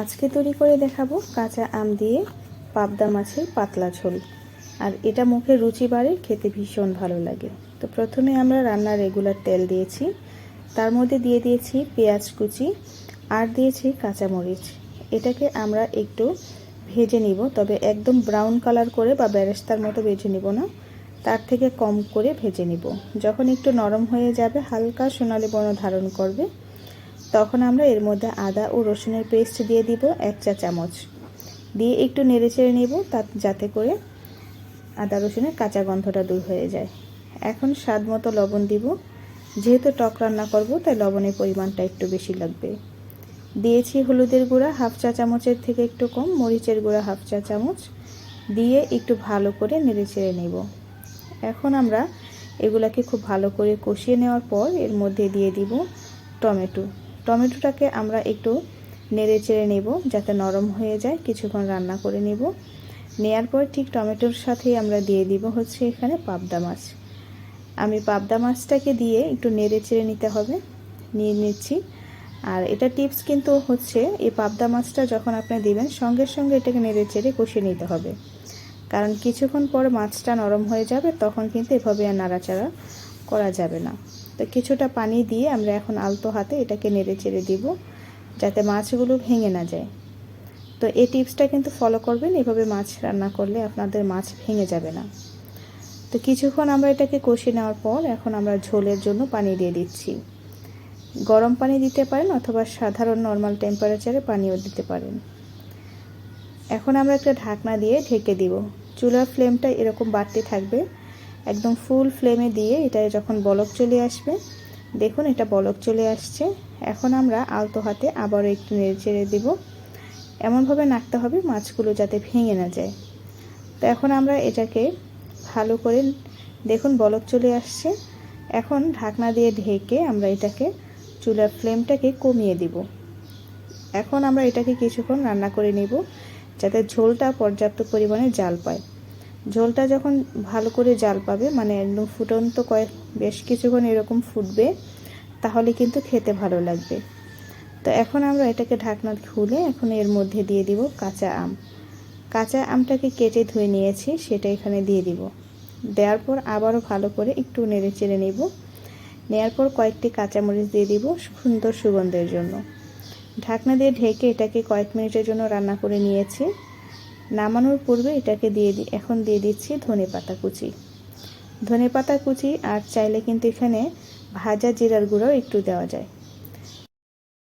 আজকে তৈরি করে দেখাবো কাঁচা আম দিয়ে পাবদা মাছের পাতলা ঝোল। আর এটা মুখে রুচি বাড়ে, খেতে ভীষণ ভালো লাগে। তো প্রথমে আমরা রান্নার রেগুলার তেল দিয়েছি, তার মধ্যে দিয়ে দিয়েছি পেঁয়াজ কুচি আর দিয়েছি কাঁচামরিচ। এটাকে আমরা একটু ভেজে নিব, তবে একদম ব্রাউন কালার করে বা বেরেস্তার মতো ভেজে নিব না, তার থেকে কম করে ভেজে নিব। যখন একটু নরম হয়ে যাবে, হালকা সোনালি বর্ণ ধারণ করবে, তখন আমরা এর মধ্যে আদা ও রসুনের পেস্ট দিয়ে দিব 1 চা চামচ, দিয়ে একটু নেড়েচেড়ে নেব যাতে করে আদা রসুনের কাঁচা গন্ধটা দূর হয়ে যায়। এখন স্বাদ মতো লবণ দিব, যেহেতু টক রান্না করব তাই লবণের পরিমাণটা একটু বেশি লাগবে। দিয়েছি হলুদের গুঁড়া 1/2 চা চামচের থেকে একটু কম, মরিচের গুঁড়া 1/2 চা চামচ, দিয়ে একটু ভালো করে নেড়েচেড়ে নেব। এখন আমরা এগুলাকে খুব ভালো করে কষিয়ে নেওয়ার পর এর মধ্যে দিয়ে দিব টমেটোটাকে আমরা একটু নেড়ে চেড়ে নেব যাতে নরম হয়ে যায়। কিছুক্ষণ রান্না করে নেব। নেয়ার পর ঠিক টমেটোর সাথেই আমরা দিয়ে দিব হচ্ছে এখানে পাবদা মাছ। আমি পাবদা মাছটাকে দিয়ে একটু নেড়ে চেড়ে নিতে হবে, নিয়ে নিচ্ছি। আর এটা টিপস কিন্তু হচ্ছে, এই পাবদা মাছটা যখন আপনি দিবেন সঙ্গে সঙ্গে এটাকে নেড়ে চেড়ে কষিয়ে নিতে হবে, কারণ কিছুক্ষণ পর মাছটা নরম হয়ে যাবে, তখন কিন্তু এভাবে আর নাড়াচাড়া করা যাবে না। তো কিছুটা পানি দিয়ে আমরা এখন আলতো হাতে এটাকে নেড়ে চেড়ে দিব যাতে মাছগুলো ভেঙে না যায়। তো এই টিপসটা কিন্তু ফলো করবেন, এভাবে মাছ রান্না করলে আপনাদের মাছ ভেঙে যাবে না। তো কিছুক্ষণ আমরা এটাকে কষিয়ে নেওয়ার পর এখন আমরা ঝোলের জন্য পানি দিয়ে দিচ্ছি। গরম পানি দিতে পারেন অথবা সাধারণ নর্মাল টেম্পারেচারে পানিও দিতে পারেন। এখন আমরা একটা ঢাকনা দিয়ে ঢেকে দিব। চুলার ফ্লেমটা এরকম বাড়তে থাকবে, একদম ফুল ফ্লেমে দিয়ে এটা যখন বলক চলে আসবে, দেখুন এটা বলক চলে আসছে। এখন আমরা আলতো হাতে আবারও একটু নেড়ে চেড়ে দিব, এমনভাবে নাড়তে হবে মাছগুলো যাতে ভেঙে না যায়। তো এখন আমরা এটাকে ভালো করে, দেখুন বলক চলে আসছে। এখন ঢাকনা দিয়ে ঢেকে আমরা এটাকে চুলার ফ্লেমটাকে কমিয়ে দিব। এখন আমরা এটাকে কিছুক্ষণ রান্না করে নেব যাতে ঝোলটা পর্যাপ্ত পরিমাণে জাল পায়। ঝোলটা যখন ভালো করে জাল পাবে, মানে একদম ফুটন্ত বেশ কিছুক্ষণ এরকম ফুটবে, তাহলে কিন্তু খেতে ভালো লাগবে। তো এখন আমরা এটাকে ঢাকনা খুলে এখন এর মধ্যে দিয়ে দিব কাঁচা আমটাকে কেটে ধুয়ে নিয়েছি, সেটা এখানে দিয়ে দিব। দেওয়ার পর আবারও ভালো করে একটু নেড়ে চেড়ে নেব। নেওয়ার পর কয়েকটি কাঁচামরিচ দিয়ে দিব সুন্দর সুগন্ধের জন্য। ঢাকনা দিয়ে ঢেকে এটাকে কয়েক মিনিটের জন্য রান্না করে নিয়েছি। নামানোর পূর্বে এটাকে এখন দিয়ে দিচ্ছি ধনেপাতা কুচি, আর চাইলে কিন্তু এখানে ভাজা জিরার গুঁড়াও একটু দেওয়া যায়।